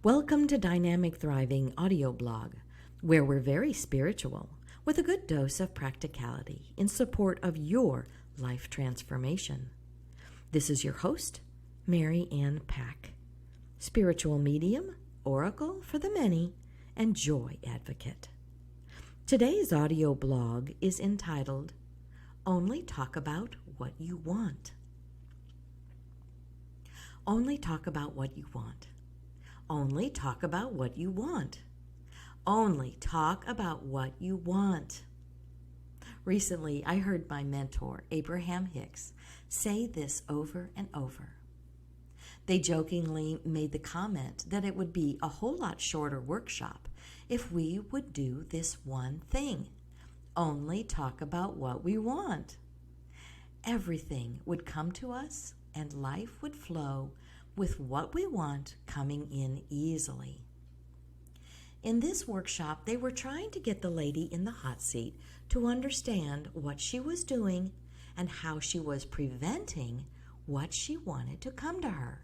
Welcome to Dynamic Thriving audio blog, where we're very spiritual with a good dose of practicality in support of your life transformation. This is your host, Mary Ann Pack, spiritual medium, oracle for the many, and joy advocate. Today's audio blog is entitled, Only Talk About What You Want. Only talk about what you want. Only talk about what you want. Only talk about what you want. Recently, I heard my mentor, Abraham Hicks, say this over and over. They jokingly made the comment that it would be a whole lot shorter workshop if we would do this one thing. Only talk about what we want. Everything would come to us and life would flow with what we want coming in easily. In this workshop, they were trying to get the lady in the hot seat to understand what she was doing and how she was preventing what she wanted to come to her.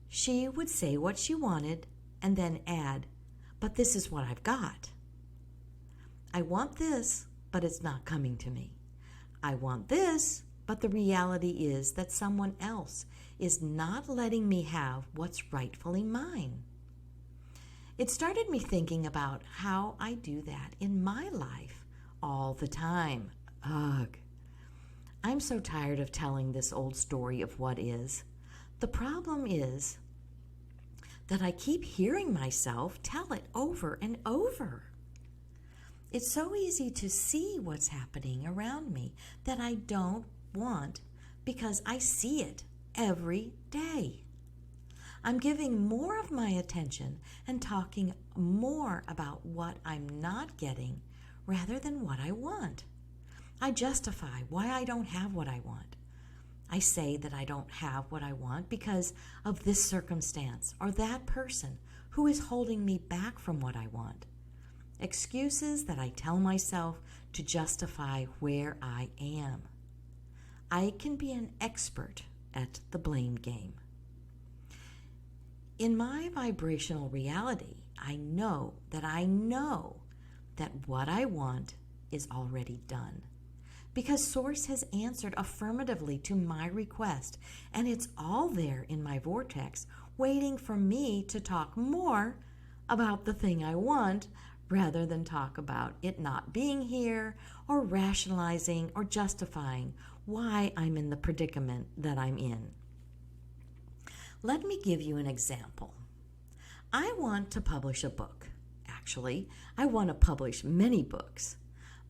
She would say what she wanted and then add, but this is what I've got. I want this, but it's not coming to me. I want this, but the reality is that someone else is not letting me have what's rightfully mine. It started me thinking about how I do that in my life all the time. Ugh. I'm so tired of telling this old story of what is. The problem is that I keep hearing myself tell it over and over. It's so easy to see what's happening around me that I don't want because I see it every day. I'm giving more of my attention and talking more about what I'm not getting rather than what I want. I justify why I don't have what I want. I say that I don't have what I want because of this circumstance or that person who is holding me back from what I want. Excuses that I tell myself to justify where I am. I can be an expert at the blame game. In my vibrational reality, I know that what I want is already done because Source has answered affirmatively to my request, and it's all there in my vortex waiting for me to talk more about the thing I want rather than talk about it not being here or rationalizing or justifying why I'm in the predicament that I'm in. Let me give you an example. I want to publish a book. Actually, I want to publish many books.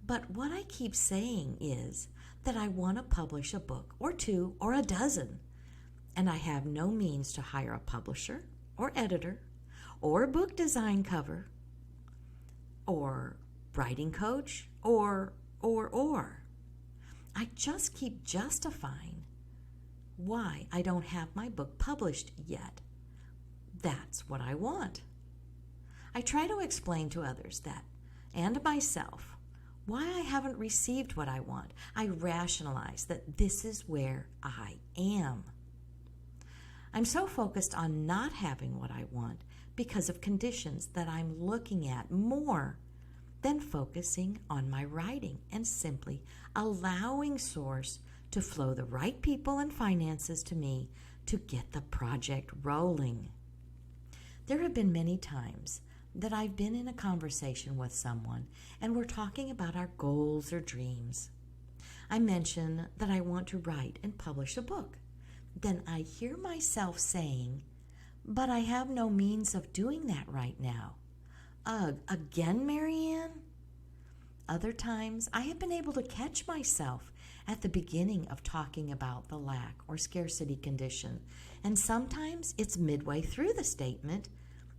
But what I keep saying is that I want to publish a book or two or a dozen, and I have no means to hire a publisher or editor or book design cover or writing coach or. I just keep justifying why I don't have my book published yet. That's what I want. I try to explain to others that, and myself, why I haven't received what I want. I rationalize that this is where I am. I'm so focused on not having what I want because of conditions that I'm looking at more than focusing on my writing and simply allowing Source to flow the right people and finances to me to get the project rolling. There have been many times that I've been in a conversation with someone and we're talking about our goals or dreams. I mention that I want to write and publish a book. Then I hear myself saying, but I have no means of doing that right now. Ugh, again, Mary Ann? Other times, I have been able to catch myself at the beginning of talking about the lack or scarcity condition, and sometimes it's midway through the statement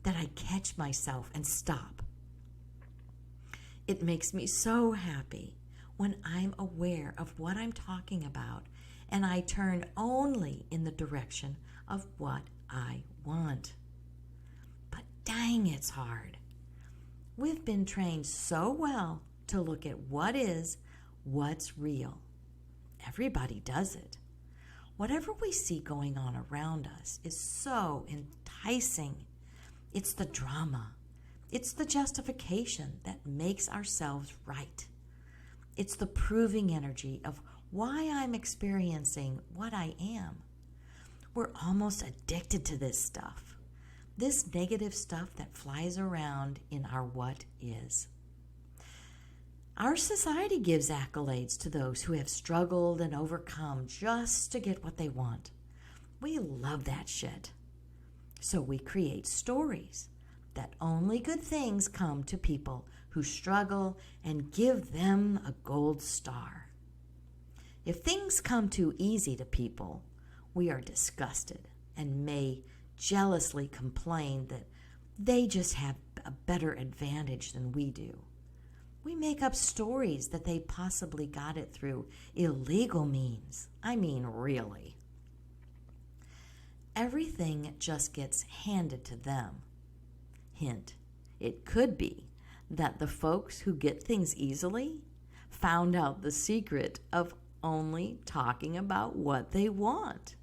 that I catch myself and stop. It makes me so happy when I'm aware of what I'm talking about and I turn only in the direction of what I want. But dang, it's hard. We've been trained so well to look at what is, what's real. Everybody does it. Whatever we see going on around us is so enticing It's the drama. It's the justification that makes ourselves right. It's the proving energy of why I'm experiencing what I am. We're almost addicted to this stuff. This negative stuff that flies around in our what is. Our society gives accolades to those who have struggled and overcome just to get what they want. We love that shit. So we create stories that only good things come to people who struggle and give them a gold star. If things come too easy to people, we are disgusted and may jealously complain that they just have a better advantage than we do. We make up stories that they possibly got it through illegal means. I mean, really. Everything just gets handed to them. Hint, it could be that the folks who get things easily found out the secret of only talking about what they want.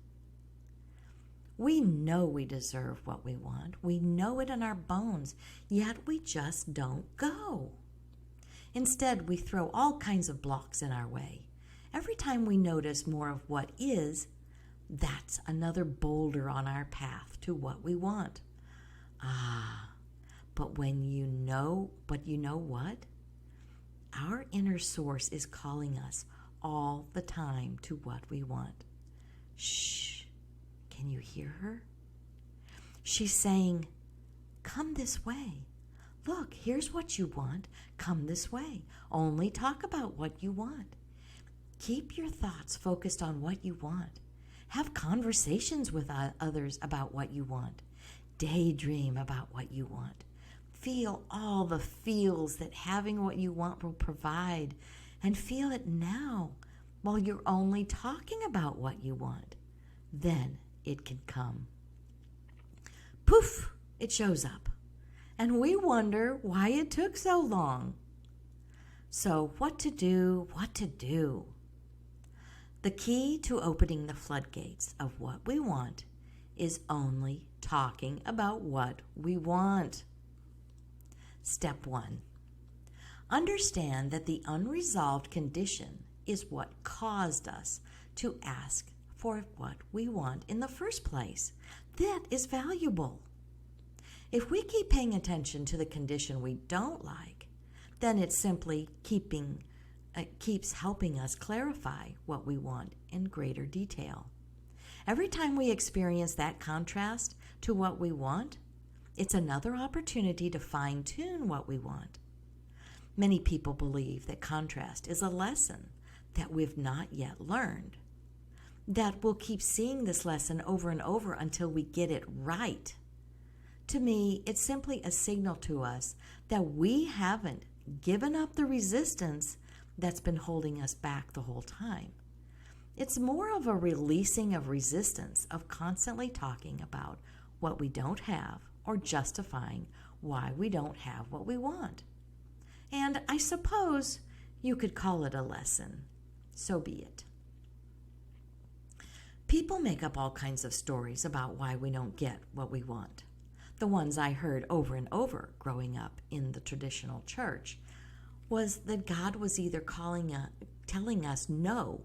We know we deserve what we want. We know it in our bones, yet we just don't go. Instead, we throw all kinds of blocks in our way. Every time we notice more of what is, that's another boulder on our path to what we want. But you know what? Our inner source is calling us all the time to what we want. Shh, can you hear her? She's saying, come this way. Look, here's what you want. Come this way. Only talk about what you want. Keep your thoughts focused on what you want. Have conversations with others about what you want. Daydream about what you want. Feel all the feels that having what you want will provide, and feel it now while you're only talking about what you want. Then it can come. Poof, it shows up. And we wonder why it took so long. So what to do? The key to opening the floodgates of what we want is only talking about what we want. Step 1. Understand that the unresolved condition is what caused us to ask for what we want in the first place. That is valuable. If we keep paying attention to the condition we don't like, then it simply keeps helping us clarify what we want in greater detail. Every time we experience that contrast to what we want, it's another opportunity to fine-tune what we want. Many people believe that contrast is a lesson that we've not yet learned, that we'll keep seeing this lesson over and over until we get it right. To me, it's simply a signal to us that we haven't given up the resistance that's been holding us back the whole time. It's more of a releasing of resistance of constantly talking about what we don't have or justifying why we don't have what we want. And I suppose you could call it a lesson. So be it. People make up all kinds of stories about why we don't get what we want. The ones I heard over and over growing up in the traditional church was that God was either telling us, no,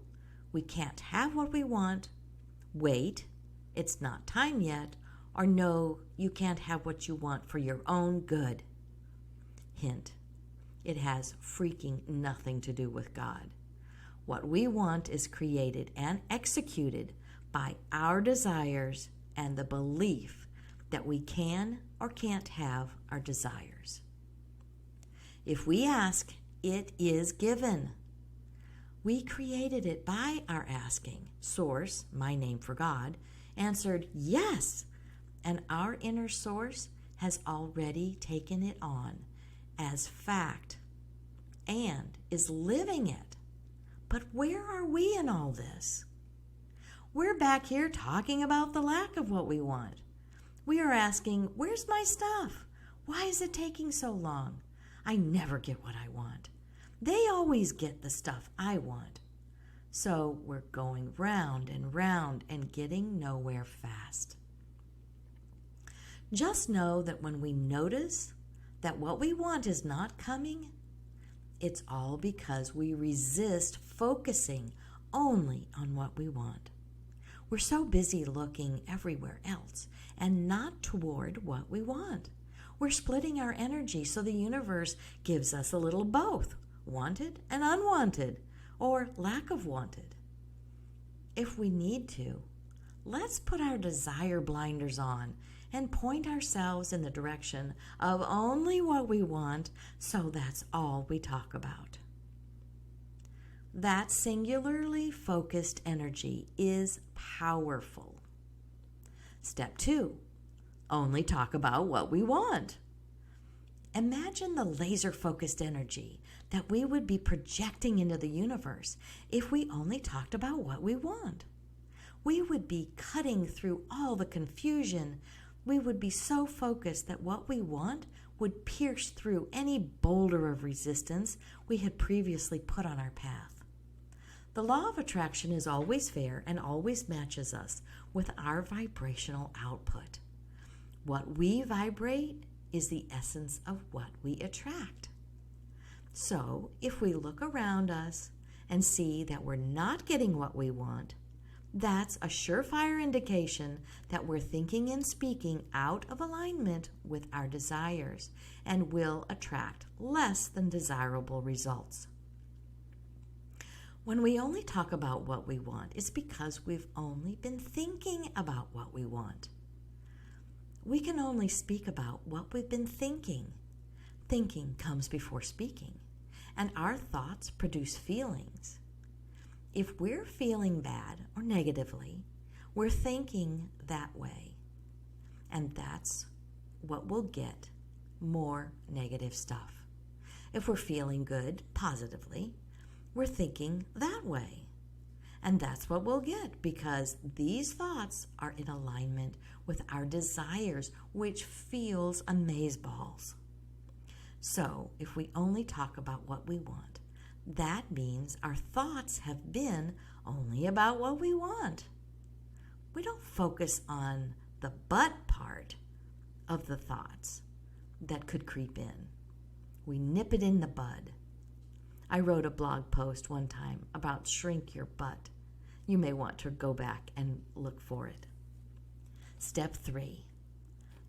we can't have what we want, wait, it's not time yet, or no, you can't have what you want for your own good. Hint, it has freaking nothing to do with God. What we want is created and executed by our desires and the belief that we can or can't have our desires. If we ask, it is given. We created it by our asking. Source, my name for God, answered yes, and our inner source has already taken it on as fact and is living it. But where are we in all this? We're back here talking about the lack of what we want. We are asking, where's my stuff? Why is it taking so long? I never get what I want. They always get the stuff I want. So we're going round and round and getting nowhere fast. Just know that when we notice that what we want is not coming, it's all because we resist focusing only on what we want. We're so busy looking everywhere else and not toward what we want. We're splitting our energy so the universe gives us a little both, wanted and unwanted, or lack of wanted. If we need to, let's put our desire blinders on and point ourselves in the direction of only what we want, so that's all we talk about. That singularly focused energy is powerful. Step 2, only talk about what we want. Imagine the laser-focused energy that we would be projecting into the universe if we only talked about what we want. We would be cutting through all the confusion. We would be so focused that what we want would pierce through any boulder of resistance we had previously put on our path. The law of attraction is always fair and always matches us with our vibrational output. What we vibrate is the essence of what we attract. So, if we look around us and see that we're not getting what we want, that's a surefire indication that we're thinking and speaking out of alignment with our desires and will attract less than desirable results. When we only talk about what we want, it's because we've only been thinking about what we want. We can only speak about what we've been thinking. Thinking comes before speaking, and our thoughts produce feelings. If we're feeling bad or negatively, we're thinking that way, and that's what we'll get, more negative stuff. If we're feeling good positively, we're thinking that way, and that's what we'll get, because these thoughts are in alignment with our desires, which feels amazeballs. So if we only talk about what we want, that means our thoughts have been only about what we want. We don't focus on the but part of the thoughts that could creep in. We nip it in the bud. I wrote a blog post one time about shrink your butt. You may want to go back and look for it. Step 3,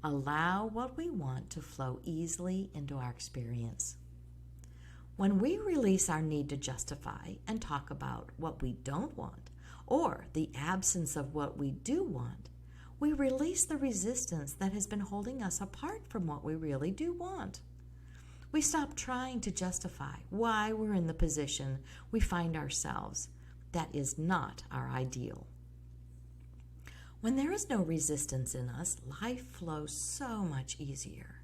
allow what we want to flow easily into our experience. When we release our need to justify and talk about what we don't want, or the absence of what we do want, we release the resistance that has been holding us apart from what we really do want. We stop trying to justify why we're in the position we find ourselves. That is not our ideal. When there is no resistance in us, life flows so much easier.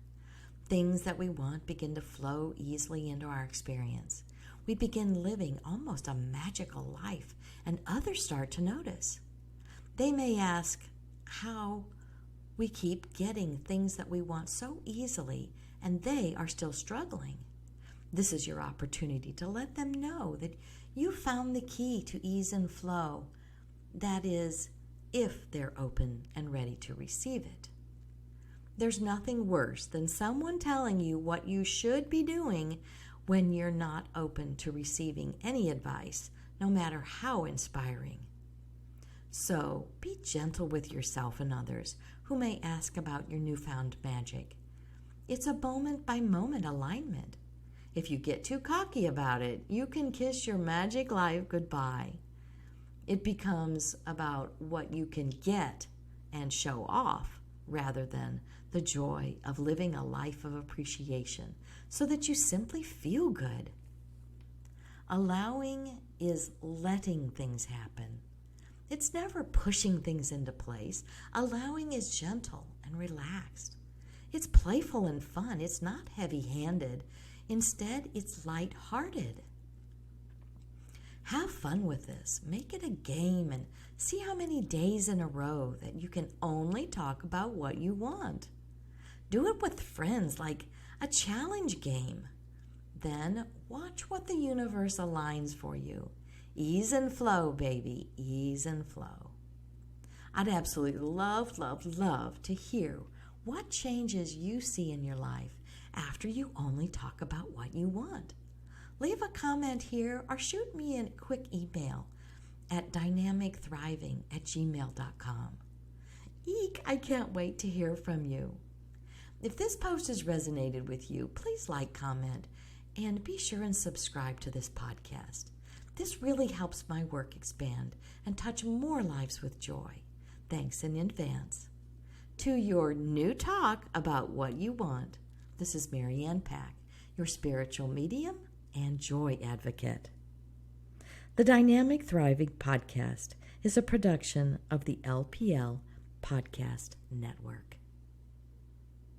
Things that we want begin to flow easily into our experience. We begin living almost a magical life, and others start to notice. They may ask how we keep getting things that we want so easily, and they are still struggling. This is your opportunity to let them know that you found the key to ease and flow. That is, if they're open and ready to receive it. There's nothing worse than someone telling you what you should be doing when you're not open to receiving any advice, no matter how inspiring. So be gentle with yourself and others who may ask about your newfound magic. It's a moment-by-moment alignment. If you get too cocky about it, you can kiss your magic life goodbye. It becomes about what you can get and show off rather than the joy of living a life of appreciation so that you simply feel good. Allowing is letting things happen. It's never pushing things into place. Allowing is gentle and relaxed. It's playful and fun. It's not heavy-handed. Instead, it's light-hearted. Have fun with this. Make it a game and see how many days in a row that you can only talk about what you want. Do it with friends like a challenge game. Then watch what the universe aligns for you. Ease and flow, baby. Ease and flow. I'd absolutely love to hear what changes you see in your life after you only talk about what you want. Leave a comment here or shoot me a quick email at dynamicthriving@gmail.com. Eek, I can't wait to hear from you. If this post has resonated with you, please like, comment, and be sure and subscribe to this podcast. This really helps my work expand and touch more lives with joy. Thanks in advance. To your new talk about what you want, this is Mary Ann Pack, your spiritual medium and joy advocate. The Dynamic Thriving Podcast is a production of the LPL Podcast Network.